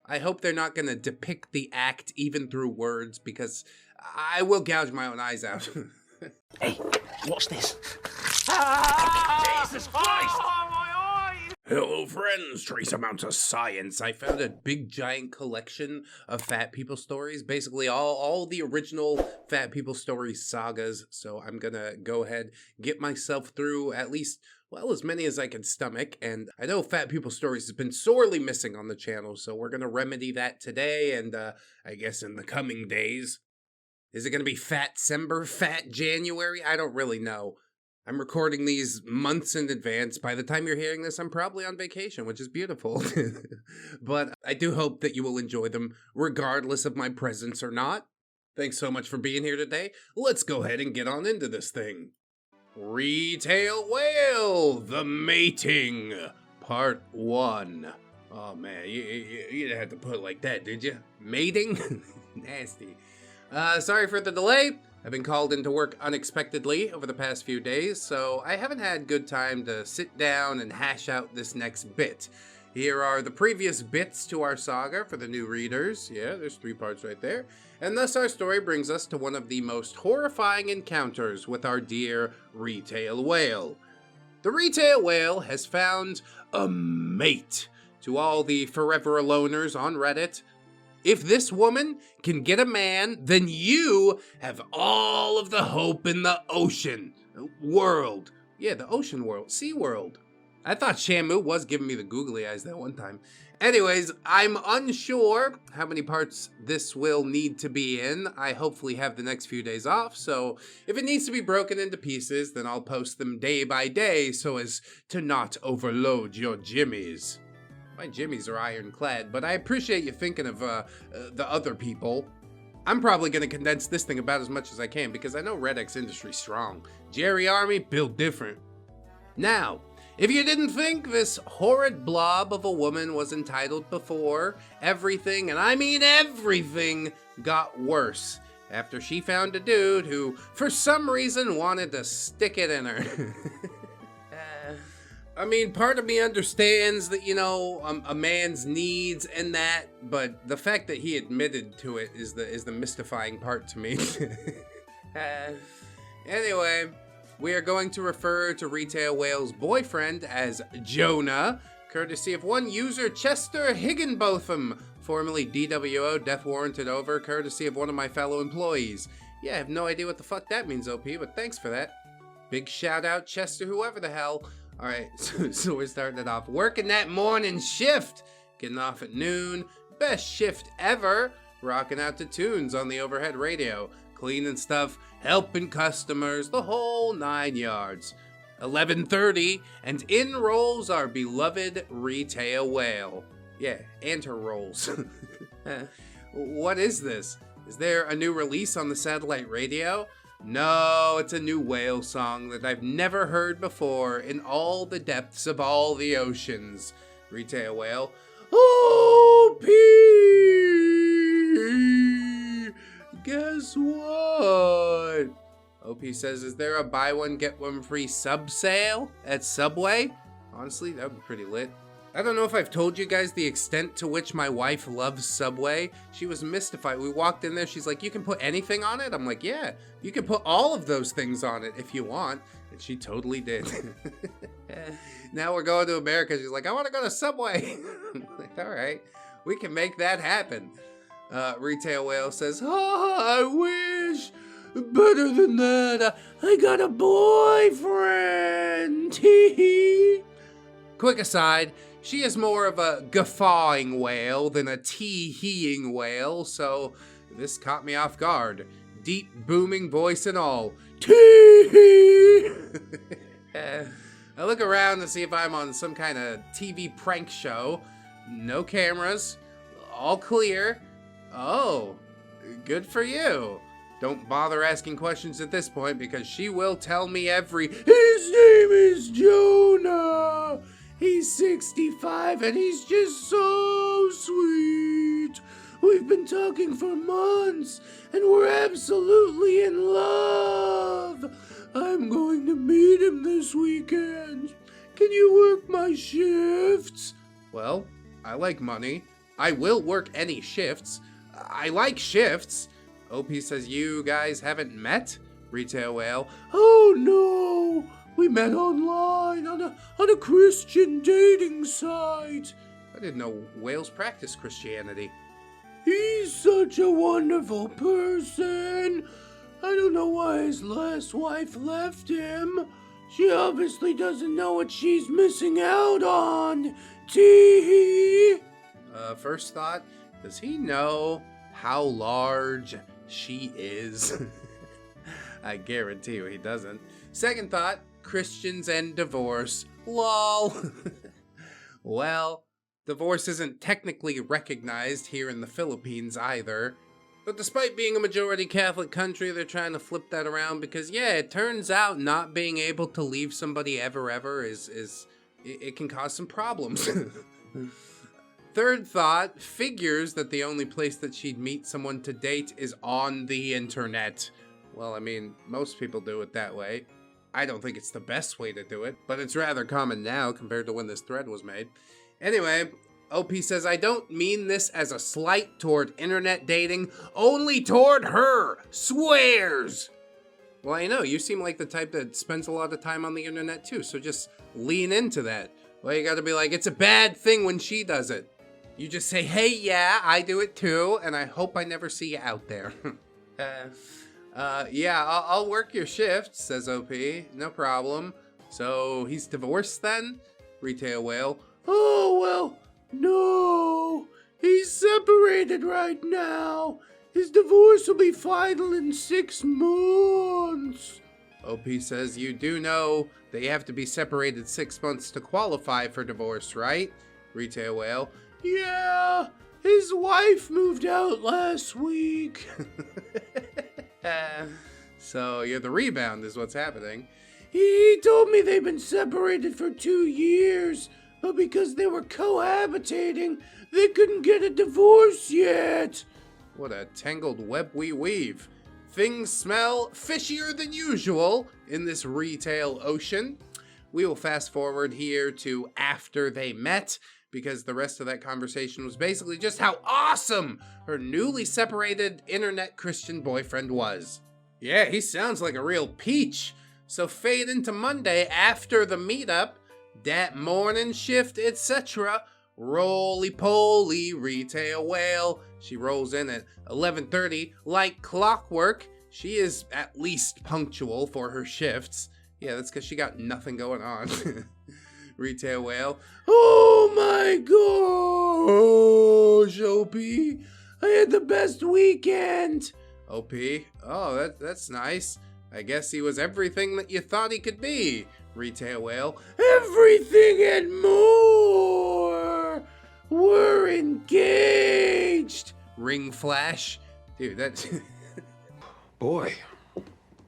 I hope they're not going to depict the act even through words, because I will gouge my own eyes out. Hey, watch this. Jesus Christ! Hello friends, trace amounts of science. I found a big giant collection of Fat People Stories, basically all the original Fat People Stories sagas, so I'm gonna go ahead, get myself through at least, well, as many as I can stomach, and I know Fat People Stories has been sorely missing on the channel, so we're gonna remedy that today, and I guess in the coming days. Is it gonna be Fat-cember, Fat January? I don't really know. I'm recording these months in advance. By the time you're hearing this, I'm probably on vacation, which is beautiful. But I do hope that you will enjoy them, regardless of my presence or not. Thanks so much for being here today. Let's go ahead and get on into this thing. Retail Whale, the Mating, Part 1. Oh man, you didn't have to put it like that, did you? Mating? Nasty. Sorry for the delay. I've been called into work unexpectedly over the past few days, so I haven't had good time to sit down and hash out this next bit. Here are the previous bits to our saga for the new readers. Yeah, there's 3 parts right there. And thus our story brings us to one of the most horrifying encounters with our dear Retail Whale. The Retail Whale has found a mate. To all the forever aloners on Reddit, if this woman can get a man, then you have all of the hope in the ocean world. Yeah, the ocean world, sea world. I thought Shamu was giving me the googly eyes that one time. Anyways, I'm unsure how many parts this will need to be in. I hopefully have the next few days off, so if it needs to be broken into pieces, then I'll post them day by day so as to not overload your jimmies. My jimmies are ironclad, but I appreciate you thinking of the other people. I'm probably going to condense this thing about as much as I can because I know ReddX industry's strong. Jerry Army, built different. Now, if you didn't think this horrid blob of a woman was entitled before, everything, and I mean everything, got worse after she found a dude who, for some reason, wanted to stick it in her. I mean, part of me understands that, you know, a man's needs and that, but the fact that he admitted to it is the mystifying part to me. Anyway, we are going to refer to Retail Whale's boyfriend as Jonah, courtesy of one user, Chester Higginbotham, formerly DWO, death warranted over, courtesy of one of my fellow employees. Yeah, I have no idea what the fuck that means, OP, but thanks for that. Big shout out, Chester, whoever the hell. Alright, so we're starting it off. Working that morning shift. Getting off at noon. Best shift ever. Rocking out to tunes on the overhead radio. Cleaning stuff. Helping customers. The whole 9 yards. 11:30. And in rolls our beloved Retail Whale. Yeah, and her rolls. What is this? Is there a new release on the satellite radio? No, it's a new whale song that I've never heard before in all the depths of all the oceans. Retail Whale. OP! Guess what? OP says, is there a buy one get one free sub sale at Subway? Honestly, that would be pretty lit. I don't know if I've told you guys the extent to which my wife loves Subway. She was mystified. We walked in there, she's like, you can put anything on it? I'm like, yeah, you can put all of those things on it if you want. And she totally did. Now we're going to America. She's like, I want to go to Subway. I'm like, all right, we can make that happen. Retail Whale says, oh, I wish. Better than that, I got a boyfriend. Quick aside, she is more of a guffawing whale than a tee-heeing whale, so this caught me off guard. Deep booming voice and all. Tee-hee! I look around to see if I'm on some kind of TV prank show. No cameras. All clear. Oh, good for you. Don't bother asking questions at this point because she will tell me His name is Jonah. He's 65 and he's just so sweet. We've been talking for months and we're absolutely in love. I'm going to meet him this weekend. Can you work my shifts? Well, I like money. I will work any shifts. I like shifts. OP says, you guys haven't met? Retail whale, oh no, we met online on a Christian dating site. I didn't know whales practice Christianity. He's such a wonderful person. I don't know why his last wife left him. She obviously doesn't know what she's missing out on. Tee-hee. First thought, does he know how large she is? I guarantee you he doesn't. Second thought, Christians and divorce. Lol. Well, divorce isn't technically recognized here in the Philippines either. But despite being a majority Catholic country, they're trying to flip that around because, yeah, it turns out not being able to leave somebody ever it can cause some problems. Third thought, figures that the only place that she'd meet someone to date is on the internet. Well, I mean, most people do it that way. I don't think it's the best way to do it, but it's rather common now compared to when this thread was made. Anyway, OP says, I don't mean this as a slight toward internet dating, only toward her. Swears. Well, I know, you seem like the type that spends a lot of time on the internet too, so just lean into that. Well, you gotta be like, it's a bad thing when she does it. You just say, hey, yeah, I do it too, and I hope I never see you out there. Yeah, I'll work your shift, says OP. No problem. So, he's divorced then? Retail whale. Oh, well, no. He's separated right now. His divorce will be final in 6 months. OP says, you do know they have to be separated 6 months to qualify for divorce, right? Retail whale. Yeah, his wife moved out last week. So you're the rebound is what's happening. He told me they've been separated for 2 years, but because they were cohabitating, they couldn't get a divorce yet. What a tangled web we weave. Things smell fishier than usual in this retail ocean. We will fast forward here to after they met, because the rest of that conversation was basically just how awesome her newly separated internet Christian boyfriend was. Yeah, he sounds like a real peach. So fade into Monday after the meetup, that morning shift, etc. Roly-poly retail whale. She rolls in at 11:30 like clockwork. She is at least punctual for her shifts. Yeah, that's because she got nothing going on. Retail whale. Oh my gosh, OP. I had the best weekend. OP. Oh, that's nice. I guess he was everything that you thought he could be. Retail whale. Everything and more. We're engaged. Ring flash. Dude, that... Boy,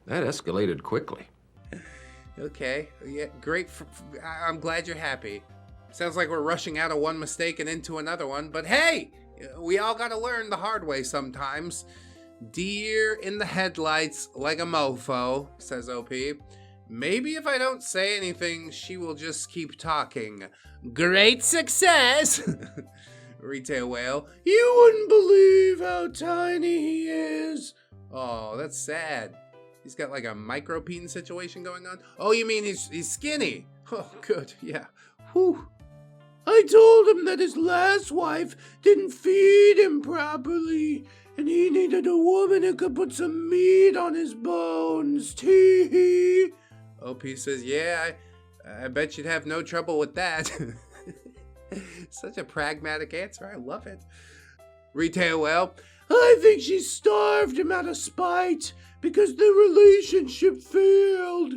that escalated quickly. Okay, yeah, great. I'm glad you're happy. Sounds like we're rushing out of one mistake and into another one, but hey, we all gotta learn the hard way sometimes. Deer in the headlights like a mofo, says OP. Maybe if I don't say anything, she will just keep talking. Great success! Retail whale. You wouldn't believe how tiny he is. Oh, that's sad. He's got like a micropene situation going on. Oh, you mean he's skinny? Oh, good, yeah. Whew. I told him that his last wife didn't feed him properly, and he needed a woman who could put some meat on his bones. Tee-hee. OP says, yeah, I bet you'd have no trouble with that. Such a pragmatic answer. I love it. Retail whale. I think she starved him out of spite because the relationship failed.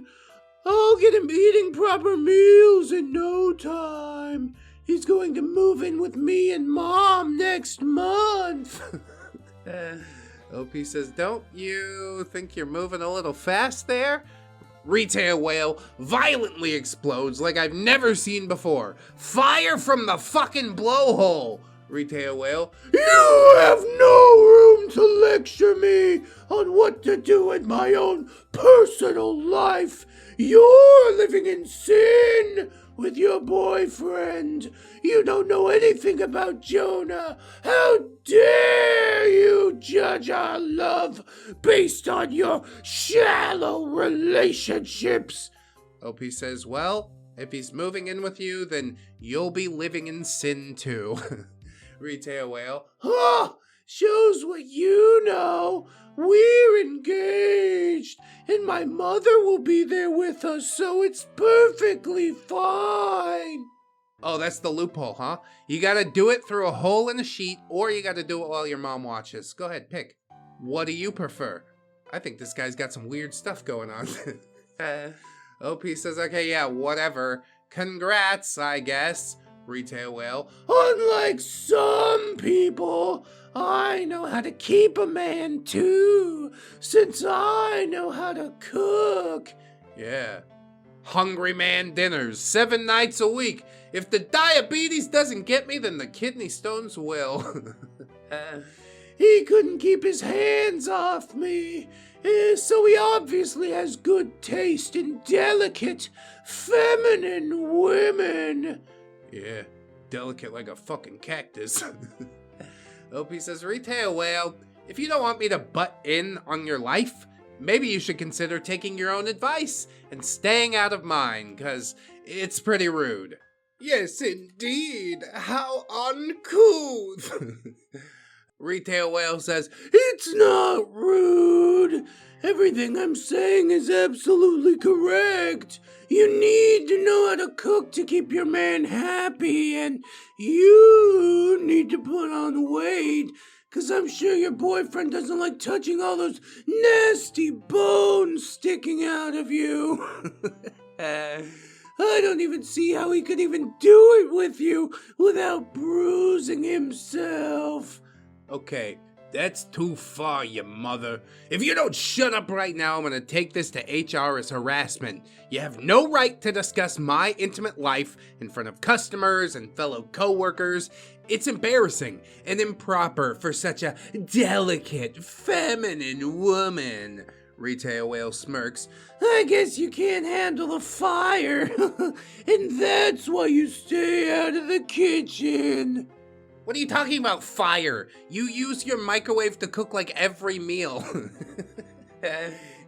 I'll get him eating proper meals in no time. He's going to move in with me and Mom next month. OP says, don't you think you're moving a little fast there? Retail whale violently explodes like I've never seen before. Fire from the fucking blowhole. Retail whale. You have no room to lecture me on what to do in my own personal life. You're living in sin with your boyfriend. You don't know anything about Jonah. How dare you judge our love based on your shallow relationships? OP says, well, if he's moving in with you, then you'll be living in sin too. Retail whale, oh, shows what you know. We're engaged, and my mother will be there with us, so it's perfectly fine. Oh, that's the loophole, huh? You gotta do it through a hole in a sheet, or you gotta do it while your mom watches. Go ahead, pick. What do you prefer? I think this guy's got some weird stuff going on. OP says, okay, yeah, whatever. Congrats, I guess. Retail whale, unlike some people, I know how to keep a man too, since I know how to cook. Yeah. Hungry man dinners, 7 nights a week. If the diabetes doesn't get me, then the kidney stones will. He couldn't keep his hands off me, so he obviously has good taste in delicate, feminine women. Yeah, delicate like a fucking cactus. OP says, Retail whale, if you don't want me to butt in on your life, maybe you should consider taking your own advice and staying out of mine, cause it's pretty rude. Yes, indeed. How uncouth. Retail whale says, it's not rude. Everything I'm saying is absolutely correct. You need to know how to cook to keep your man happy, and you need to put on weight, because I'm sure your boyfriend doesn't like touching all those nasty bones sticking out of you. I don't even see how he could even do it with you without bruising himself. Okay, that's too far, you mother. If you don't shut up right now, I'm gonna take this to HR as harassment. You have no right to discuss my intimate life in front of customers and fellow coworkers. It's embarrassing and improper for such a delicate, feminine woman. Retail whale smirks. I guess you can't handle the fire, and that's why you stay out of the kitchen. What are you talking about, fire? You use your microwave to cook like every meal.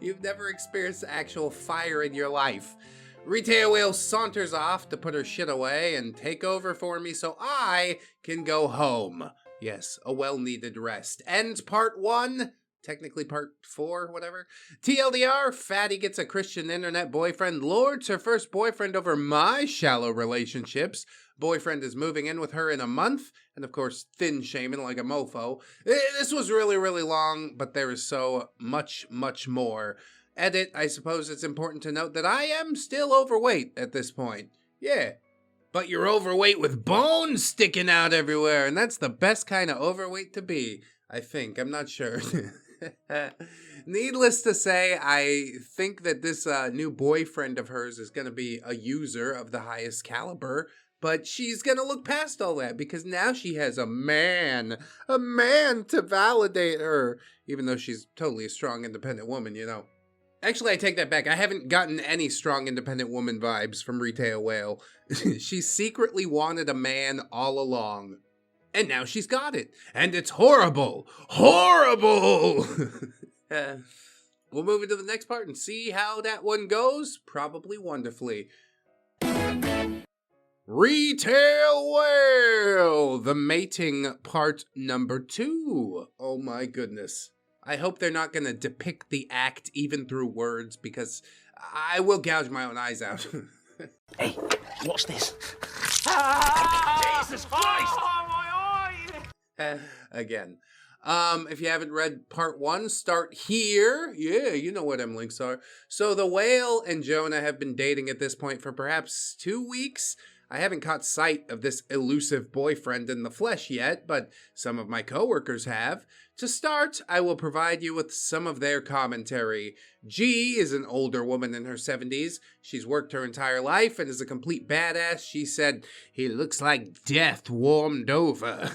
You've never experienced actual fire in your life. Retail whale saunters off to put her shit away and take over for me so I can go home. Yes, a well-needed rest. Ends part 1. Technically part 4, whatever. TLDR, Fatty gets a Christian internet boyfriend, lords her first boyfriend over my shallow relationships. Boyfriend is moving in with her in a month, and of course, thin shaming like a mofo. This was really, really long, but there is so much, much more. Edit, I suppose it's important to note that I am still overweight at this point. Yeah. But you're overweight with bones sticking out everywhere, and that's the best kind of overweight to be, I think. I'm not sure. Needless to say, I think that this new boyfriend of hers is going to be a user of the highest caliber, but she's going to look past all that because now she has a man to validate her, even though she's totally a strong, independent woman, you know. Actually, I take that back. I haven't gotten any strong, independent woman vibes from Retail Whale. She secretly wanted a man all along. And now she's got it. And it's horrible. Horrible! We'll move into the next part and see how that one goes. Probably wonderfully. Retail Whale! The mating part number 2. Oh my goodness. I hope they're not going to depict the act even through words, because I will gouge my own eyes out. Hey, watch this. Jesus Christ! Again. If you haven't read part 1, start here. Yeah, you know where them links are. So the whale and Jonah have been dating at this point for perhaps 2 weeks. I haven't caught sight of this elusive boyfriend in the flesh yet, but some of my coworkers have. To start, I will provide you with some of their commentary. G is an older woman in her 70s. She's worked her entire life and is a complete badass. She said, "He looks like death warmed over."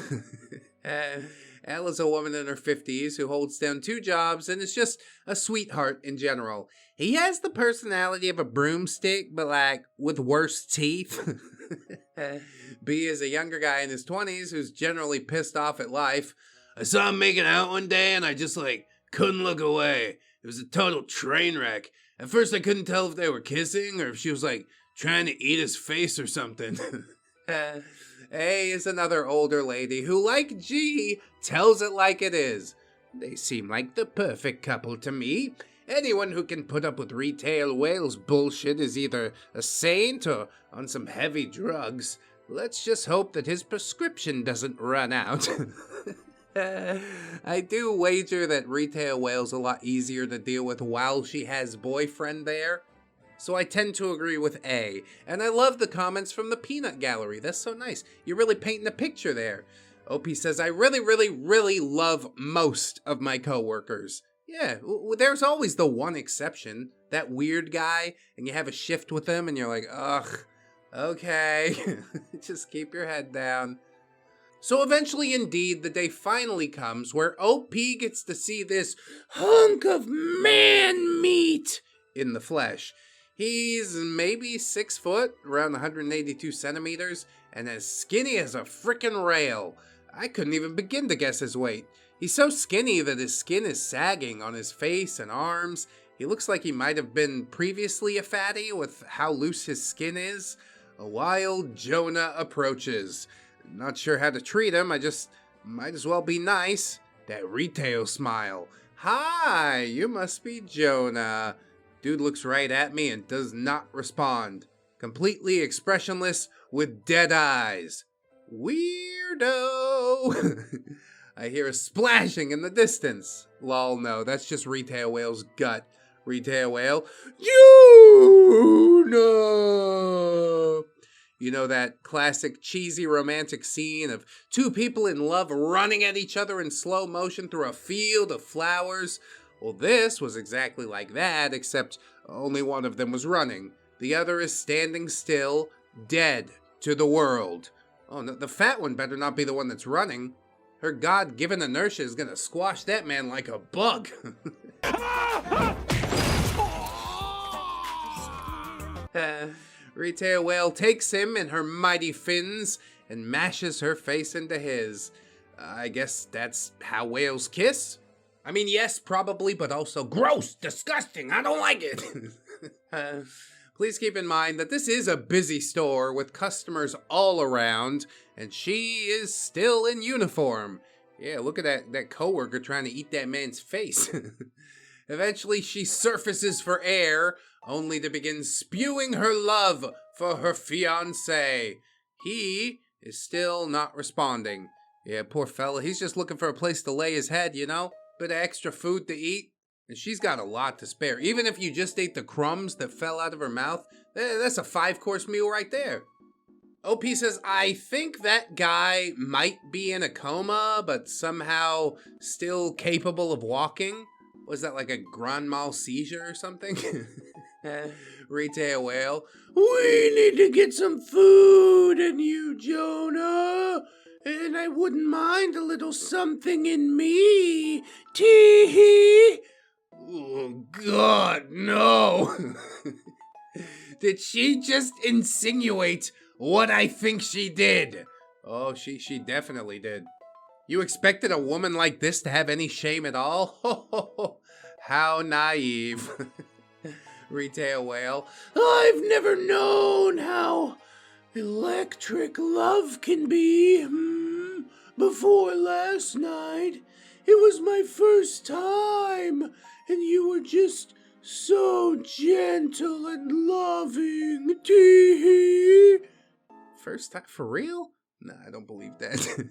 Elle is a woman in her 50s who holds down 2 jobs and is just a sweetheart in general. He has the personality of a broomstick, but like with worse teeth. B is a younger guy in his 20s who's generally pissed off at life. I saw him making out one day and I just couldn't look away. It was a total train wreck. At first I couldn't tell if they were kissing or if she was trying to eat his face or something. A is another older lady who, like G, tells it like it is. They seem like the perfect couple to me. Anyone who can put up with retail whales bullshit is either a saint or on some heavy drugs. Let's just hope that his prescription doesn't run out. I do wager that retail whale's a lot easier to deal with while she has boyfriend there. So I tend to agree with A. And I love the comments from the peanut gallery. That's so nice. You're really painting a picture there. OP says, I really, really, really love most of my coworkers. Yeah, there's always the one exception. That weird guy, and you have a shift with him, and you're like, ugh, okay. Just keep your head down. So eventually, indeed, the day finally comes where OP gets to see this hunk of man meat in the flesh. He's maybe 6 foot, around 182 centimeters, and as skinny as a frickin' rail. I couldn't even begin to guess his weight. He's so skinny that his skin is sagging on his face and arms. He looks like he might have been previously a fatty with how loose his skin is. A wild Jonah approaches. Not sure how to treat him, I just might as well be nice. That retail smile. Hi, you must be Jonah. Dude looks right at me and does not respond. Completely expressionless with dead eyes. Weirdo! I hear a splashing in the distance. Lol, no, that's just retail whale's gut. Retail whale, Jonah! You know that classic cheesy romantic scene of 2 people in love running at each other in slow motion through a field of flowers? Well, this was exactly like that, except only one of them was running. The other is standing still, dead to the world. Oh, no, the fat one better not be the one that's running. Her God-given inertia is gonna squash that man like a bug. Retail whale takes him in her mighty fins and mashes her face into his. I guess that's how whales kiss? I mean, yes, probably, but also gross, disgusting, I don't like it. Please keep in mind that this is a busy store with customers all around, and she is still in uniform. Yeah, look at that coworker trying to eat that man's face. Eventually, she surfaces for air, only to begin spewing her love for her fiancé. He is still not responding. Yeah, poor fella, he's just looking for a place to lay his head, you know? Bit of extra food to eat, and she's got a lot to spare. Even if you just ate the crumbs that fell out of her mouth, that's a 5-course meal right there. OP says, I think that guy might be in a coma, but somehow still capable of walking. Was that like a grand mal seizure or something? Retail whale, we need to get some food in you, Jonah. And I wouldn't mind a little something in me. Tee-hee. Oh, God, no. Did she just insinuate what I think she did? Oh, she definitely did. You expected a woman like this to have any shame at all? Ho, ho, ho. How naive. Retail whale, I've never known how electric love can be. Before last night, it was my first time, and you were just so gentle and loving. Tee-hee. First time? For real? Nah, I don't believe that.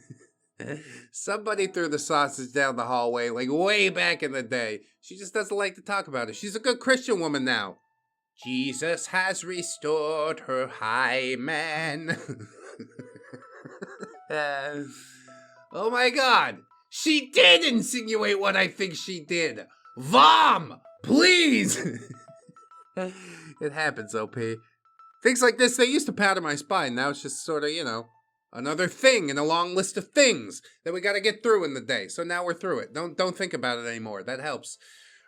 Somebody threw the sausage down the hallway, like way back in the day. She just doesn't like to talk about it. She's a good Christian woman now. Jesus has restored her hymen. Oh my God. She did insinuate what I think she did. Vom! Please! It happens, OP. Things like this, they used to powder my spine. Now it's just sort of, Another thing in a long list of things that we gotta get through in the day. So now we're through it. Don't think about it anymore. That helps.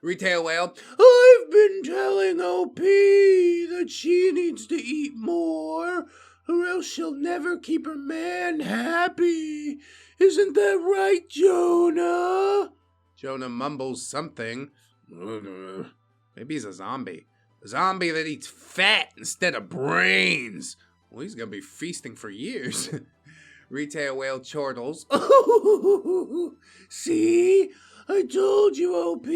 Retail whale. I've been telling OP that she needs to eat more, or else she'll never keep her man happy. Isn't that right, Jonah? Jonah mumbles something. Maybe he's a zombie. A zombie that eats fat instead of brains. Well, he's gonna be feasting for years. Retail whale chortles. See? I told you, OP.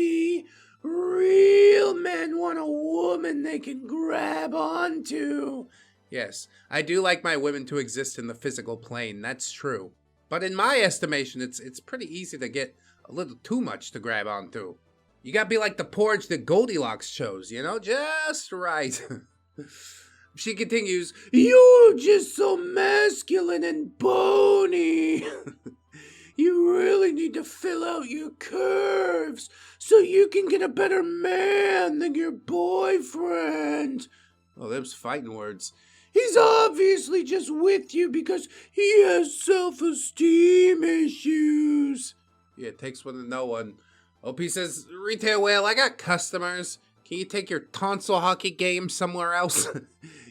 Real men want a woman they can grab onto. Yes, I do like my women to exist in the physical plane, that's true. But in my estimation, it's pretty easy to get a little too much to grab onto. You gotta be like the porridge that Goldilocks chose, you know? Just right. She continues, you're just so masculine and bony. You really need to fill out your curves so you can get a better man than your boyfriend. Oh, them's fighting words. He's obviously just with you because he has self-esteem issues. Yeah, it takes one to know one. OP says, Retail whale, I got customers. Can you take your tonsil hockey game somewhere else?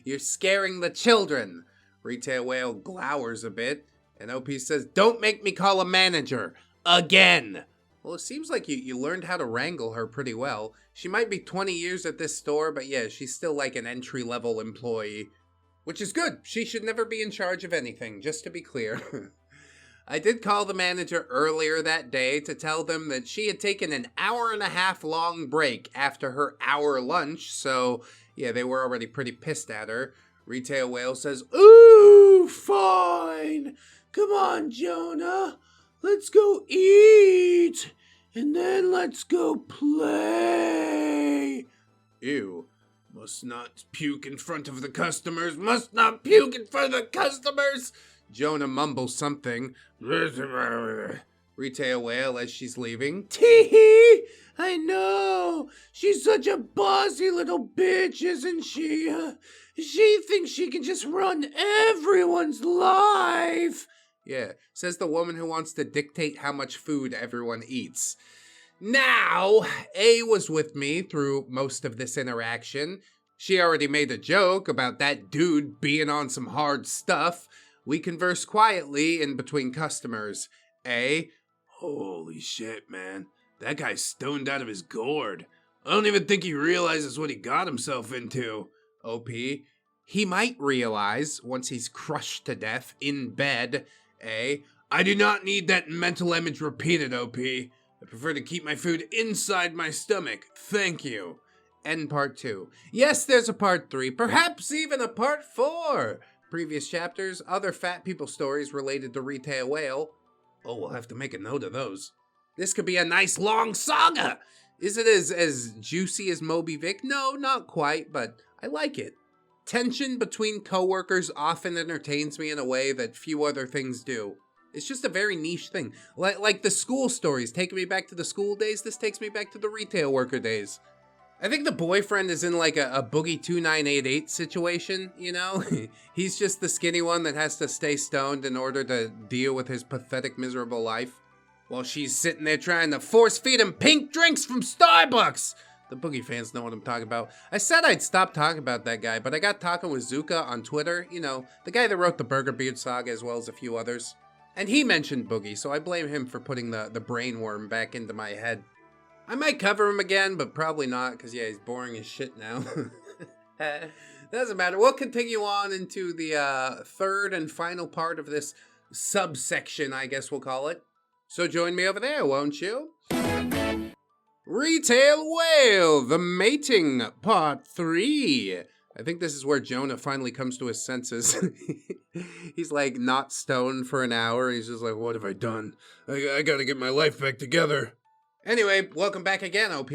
You're scaring the children. Retail whale glowers a bit, and OP says, don't make me call a manager. Again. Well, it seems like you learned how to wrangle her pretty well. She might be 20 years at this store, but yeah, she's still like an entry-level employee. Which is good. She should never be in charge of anything, just to be clear. I did call the manager earlier that day to tell them that she had taken an hour-and-a-half long break after her hour lunch, so yeah, they were already pretty pissed at her. Retail whale says, ooh, fine. Come on, Jonah. Let's go eat, and then let's go play. Ew. Must not puke in front of the customers. Must not puke in front of the customers. Jonah mumbles something. Retail whale as she's leaving. Tee-hee! I know. She's such a bossy little bitch, isn't she? She thinks she can just run everyone's life. Yeah, says the woman who wants to dictate how much food everyone eats. Now, A was with me through most of this interaction. She already made a joke about that dude being on some hard stuff. We converse quietly in between customers. A, holy shit, man. That guy's stoned out of his gourd. I don't even think he realizes what he got himself into. OP, he might realize once he's crushed to death in bed. A, I do not need that mental image repeated, OP. I prefer to keep my food inside my stomach. Thank you. End part 2. Yes, there's a part 3, perhaps even a part 4. Previous chapters, other fat people stories related to Retail Whale. Oh, we'll have to make a note of those. This could be a nice long saga. Is it as juicy as Moby Vic? No, not quite, but I like it. Tension between coworkers often entertains me in a way that few other things do. It's just a very niche thing. Like the school stories taking me back to the school days, this takes me back to the retail worker days. I think the boyfriend is in like a Boogie 2988 situation, you know? He's just the skinny one that has to stay stoned in order to deal with his pathetic, miserable life. While she's sitting there trying to force feed him pink drinks from Starbucks. The Boogie fans know what I'm talking about. I said I'd stop talking about that guy, but I got talking with Zuka on Twitter. You know, the guy that wrote the Burger Beard saga as well as a few others. And he mentioned Boogie, so I blame him for putting the brainworm back into my head. I might cover him again, but probably not, because yeah, he's boring as shit now. Doesn't matter. We'll continue on into the third and final part of this subsection, I guess we'll call it. So join me over there, won't you? Retail Whale, the mating, part 3. I think this is where Jonah finally comes to his senses. He's like not stoned for an hour. He's just like, what have I done? I gotta get my life back together. Anyway, welcome back again, OP.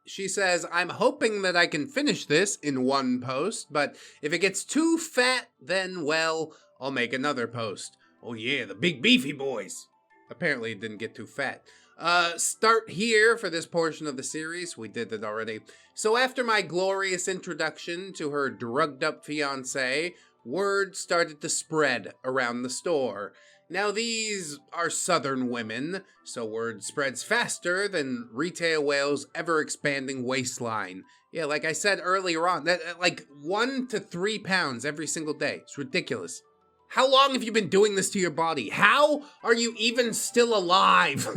She says, I'm hoping that I can finish this in one post, but if it gets too fat, then, well, I'll make another post. Oh yeah, the big beefy boys. Apparently it didn't get too fat. Start here for this portion of the series. We did it already. So after my glorious introduction to her drugged up fiancé, word started to spread around the store. Now, these are southern women, so word spreads faster than Retail Whale's ever-expanding waistline. Yeah, like I said earlier on, that like 1 to 3 pounds every single day. It's ridiculous. How long have you been doing this to your body? How are you even still alive?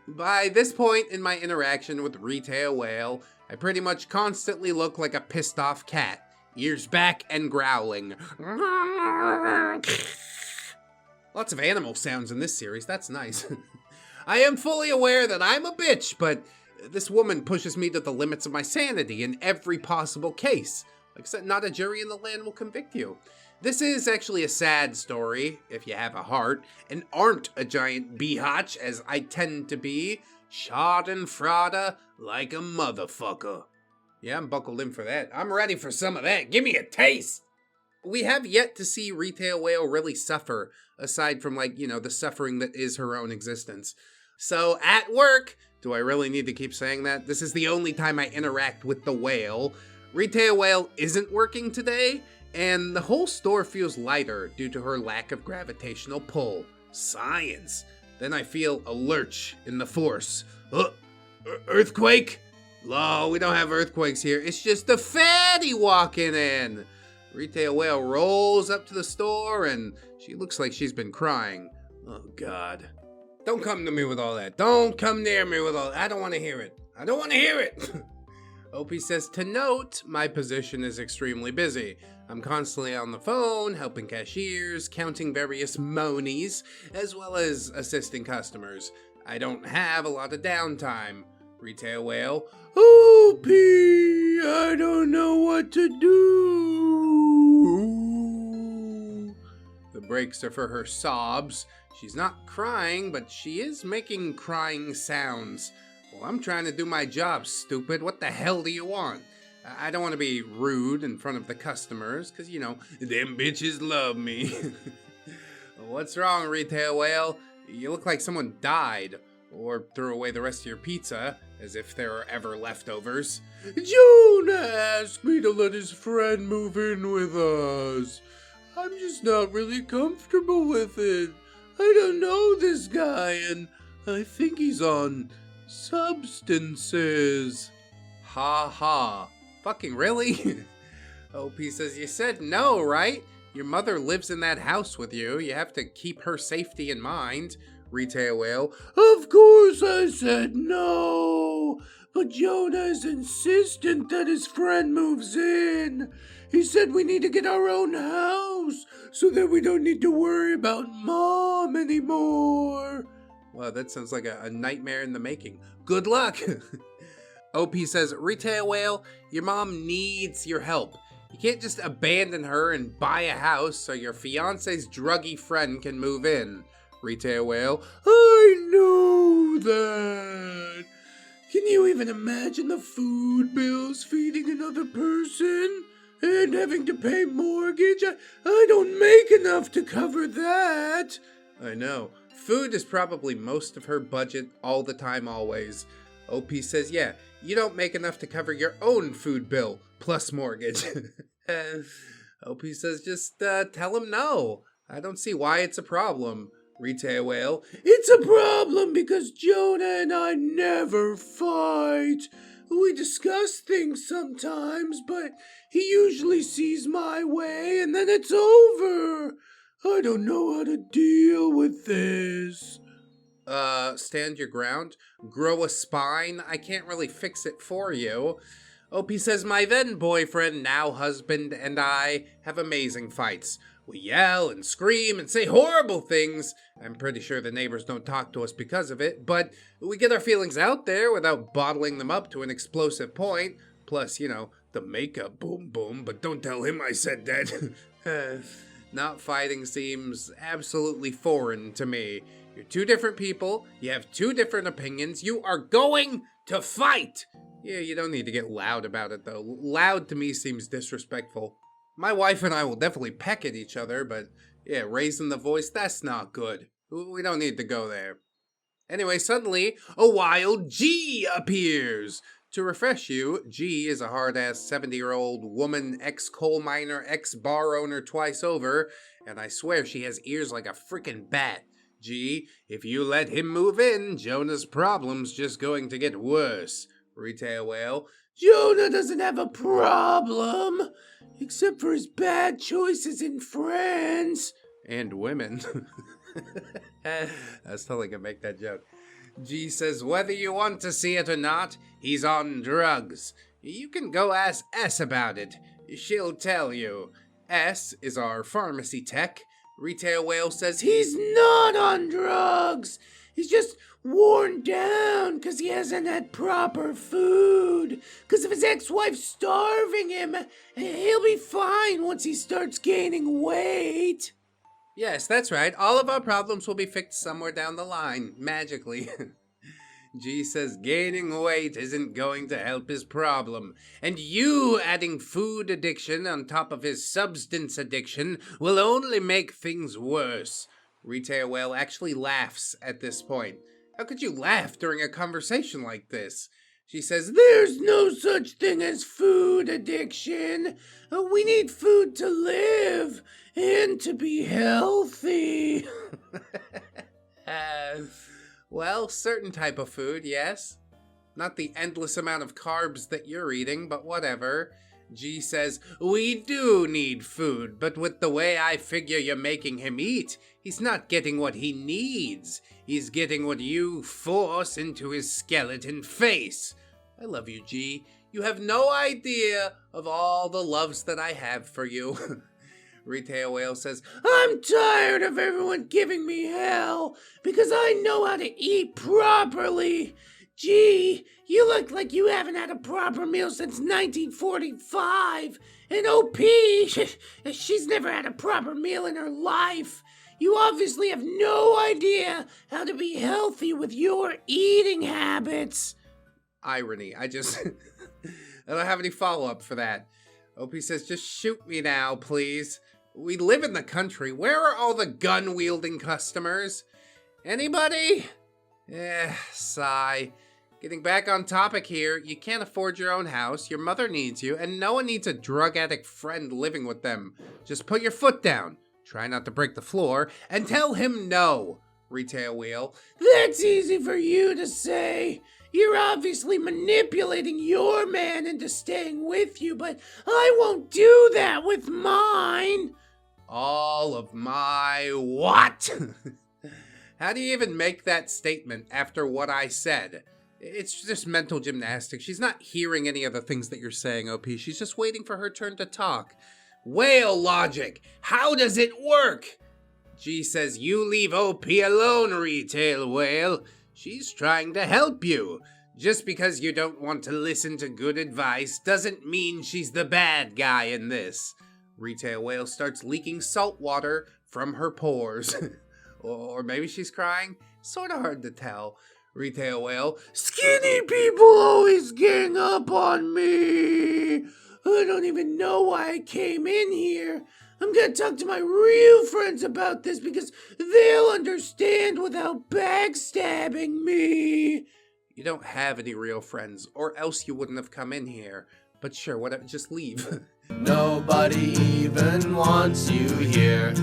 By this point in my interaction with Retail Whale, I pretty much constantly look like a pissed off cat, ears back and growling. Lots of animal sounds in this series, that's nice. I am fully aware that I'm a bitch, but this woman pushes me to the limits of my sanity in every possible case. Except not a jury in the land will convict you. This is actually a sad story, if you have a heart, and aren't a giant biatch as I tend to be. Schadenfreude like a motherfucker. Yeah, I'm buckled in for that. I'm ready for some of that. Give me a taste! We have yet to see Retail Whale really suffer, aside from, the suffering that is her own existence. So, at work, do I really need to keep saying that? This is the only time I interact with the whale. Retail Whale isn't working today, and the whole store feels lighter due to her lack of gravitational pull. Science. Then I feel a lurch in the force. Earthquake? No, we don't have earthquakes here. It's just a fatty walking in. Retail Whale rolls up to the store, and she looks like she's been crying. Oh, God. Don't come to me with all that. Don't come near me with all that. I don't want to hear it. I don't want to hear it. OP says, to note, my position is extremely busy. I'm constantly on the phone, helping cashiers, counting various monies, as well as assisting customers. I don't have a lot of downtime. Retail Whale, OP, I don't know what to do. The breaks are for her sobs. She's not crying, but she is making crying sounds. Well, I'm trying to do my job, stupid. What the hell do you want? I don't want to be rude in front of the customers, because, them bitches love me. What's wrong, Retail Whale? You look like someone died, or threw away the rest of your pizza, as if there are ever leftovers. Jonah asked me to let his friend move in with us. I'm just not really comfortable with it. I don't know this guy, and I think he's on substances. Ha ha. Fucking really? OP says, you said no, right? Your mother lives in that house with you. You have to keep her safety in mind. Retail Whale, of course I said no. But Jonah is insistent that his friend moves in. He said we need to get our own house so that we don't need to worry about Mom anymore. Wow, that sounds like a nightmare in the making. Good luck. OP says, Retail Whale, your mom needs your help. You can't just abandon her and buy a house so your fiance's druggy friend can move in. Retail Whale, I know that. Can you even imagine the food bills feeding another person? And having to pay mortgage? I don't make enough to cover that. I know. Food is probably most of her budget all the time, always. OP says, yeah, you don't make enough to cover your own food bill, plus mortgage. OP says, just tell him no. I don't see why it's a problem. Retail Whale, it's a problem because Jonah and I never fight. We discuss things sometimes, but he usually sees my way and then it's over. I don't know how to deal with this. Stand your ground. Grow a spine. I can't really fix it for you. OP says, my then boyfriend, now husband, and I have amazing fights. We yell and scream and say horrible things. I'm pretty sure the neighbors don't talk to us because of it, but we get our feelings out there without bottling them up to an explosive point. Plus, the makeup boom boom, but don't tell him I said that. Not fighting seems absolutely foreign to me. You're two different people, you have two different opinions, you are going to fight! Yeah, you don't need to get loud about it though. Loud to me seems disrespectful. My wife and I will definitely peck at each other, but yeah, raising the voice, that's not good. We don't need to go there. Anyway, suddenly, a wild G appears. To refresh you, G is a hard-ass 70-year-old woman, ex-coal miner, ex-bar owner twice over, and I swear she has ears like a freaking bat. G, if you let him move in, Jonah's problem's just going to get worse. Retail whale, Jonah doesn't have a problem, except for his bad choices in friends. And women. I was totally gonna make that joke. G says, whether you want to see it or not, he's on drugs. You can go ask S about it. She'll tell you. S is our pharmacy tech. Retail whale says, he's not on drugs. He's just worn down because he hasn't had proper food. Because of his ex-wife starving him. He'll be fine once he starts gaining weight. Yes, that's right. All of our problems will be fixed somewhere down the line, magically. G says gaining weight isn't going to help his problem, and you adding food addiction on top of his substance addiction will only make things worse. Retail whale actually laughs at this point. How could you laugh during a conversation like this? She says, there's no such thing as food addiction. We need food to live and to be healthy. Well, certain type of food, yes. Not the endless amount of carbs that you're eating, but whatever. G says, we do need food, but with the way I figure you're making him eat, he's not getting what he needs. He's getting what you force into his skeleton face. I love you, G. You have no idea of all the loves that I have for you. Retail whale says, I'm tired of everyone giving me hell because I know how to eat properly. Gee, you look like you haven't had a proper meal since 1945. And OP, she's never had a proper meal in her life. You obviously have no idea how to be healthy with your eating habits. Irony. I don't have any follow-up for that. OP says, just shoot me now, please. We live in the country. Where are all the gun-wielding customers? Anybody? Sigh. Getting back on topic here, you can't afford your own house, your mother needs you, and no one needs a drug addict friend living with them. Just put your foot down, try not to break the floor, and tell him no. Retail wheel. That's easy for you to say. You're obviously manipulating your man into staying with you, but I won't do that with mine. All of my what? How do you even make that statement after what I said? It's just mental gymnastics. She's not hearing any of the things that you're saying, OP. She's just waiting for her turn to talk. Whale logic. How does it work? G says, you leave OP alone, Retail whale. She's trying to help you. Just because you don't want to listen to good advice doesn't mean she's the bad guy in this. Retail whale starts leaking salt water from her pores. Or maybe she's crying. Sort of hard to tell. Retail whale, skinny people always gang up on me. I don't even know why I came in here. I'm gonna talk to my real friends about this because they'll understand without backstabbing me. You don't have any real friends, or else you wouldn't have come in here. But sure, whatever, just leave. Nobody even wants you here.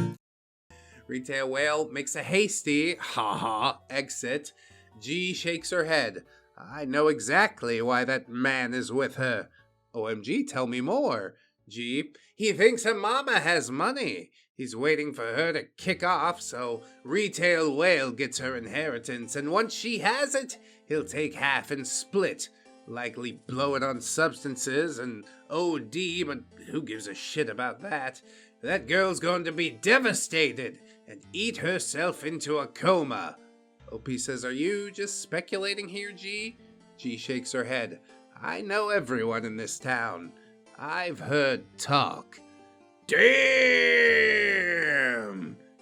Retail whale makes a hasty, exit. G shakes her head. I know exactly why that man is with her. OMG, tell me more. G, he thinks her mama has money. He's waiting for her to kick off so Retail whale gets her inheritance, and once she has it, he'll take half and split. Likely blow it on substances and OD, but who gives a shit about that? That girl's going to be devastated and eat herself into a coma. OP says, are you just speculating here, G? G shakes her head. I know everyone in this town. I've heard talk. Damn!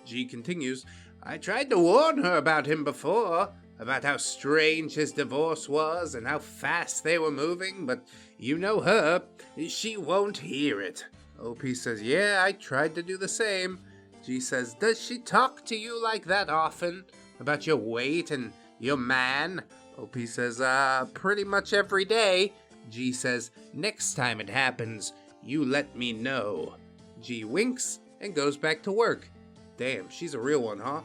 G continues, I tried to warn her about him before, about how strange his divorce was and how fast they were moving, but you know her, she won't hear it. OP says, yeah, I tried to do the same. G says, does she talk to you like that often? About your weight and your man? OP says, pretty much every day. G says, next time it happens, you let me know. G winks and goes back to work. Damn, she's a real one, huh?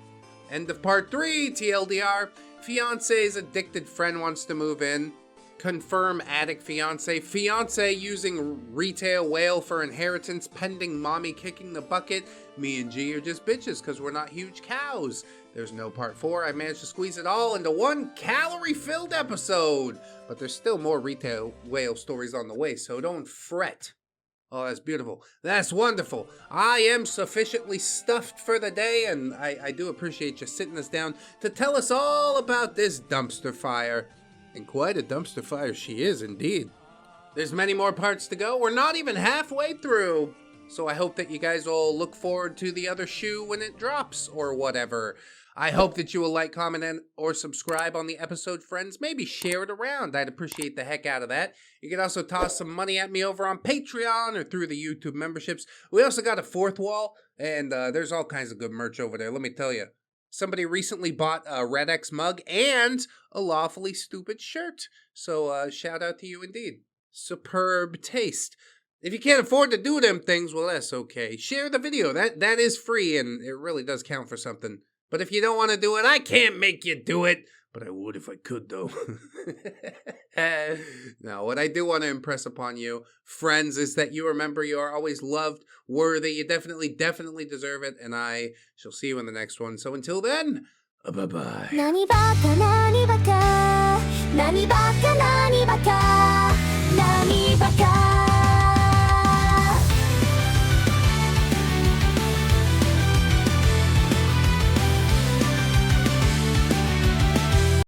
End of part 3, TLDR. Fiance's addicted friend wants to move in. Confirm addict fiance. Fiance using retail whale for inheritance pending mommy kicking the bucket. Me and G are just bitches because we're not huge cows. There's no part 4. I managed to squeeze it all into one calorie-filled episode. But there's still more retail whale stories on the way, so don't fret. Oh, that's beautiful. That's wonderful. I am sufficiently stuffed for the day, and I do appreciate you sitting us down to tell us all about this dumpster fire. And quite a dumpster fire she is, indeed. There's many more parts to go. We're not even halfway through. So I hope that you guys will look forward to the other shoe when it drops, or whatever. I hope that you will like, comment, or subscribe on the episode, friends. Maybe share it around. I'd appreciate the heck out of that. You can also toss some money at me over on Patreon or through the YouTube memberships. We also got a 4th wall, and there's all kinds of good merch over there, let me tell you. Somebody recently bought a ReddX mug and a Lawfully Stupid shirt. So shout out to you indeed. Superb taste. If you can't afford to do them things, well, that's okay. Share the video. That is free, and it really does count for something. But if you don't want to do it, I can't make you do it. But I would if I could, though. Now, what I do want to impress upon you, friends, is that you remember you are always loved, worthy. You definitely deserve it. And I shall see you in the next one. So until then, bye-bye. 何バカ何バカ何バカ何バカ何バカ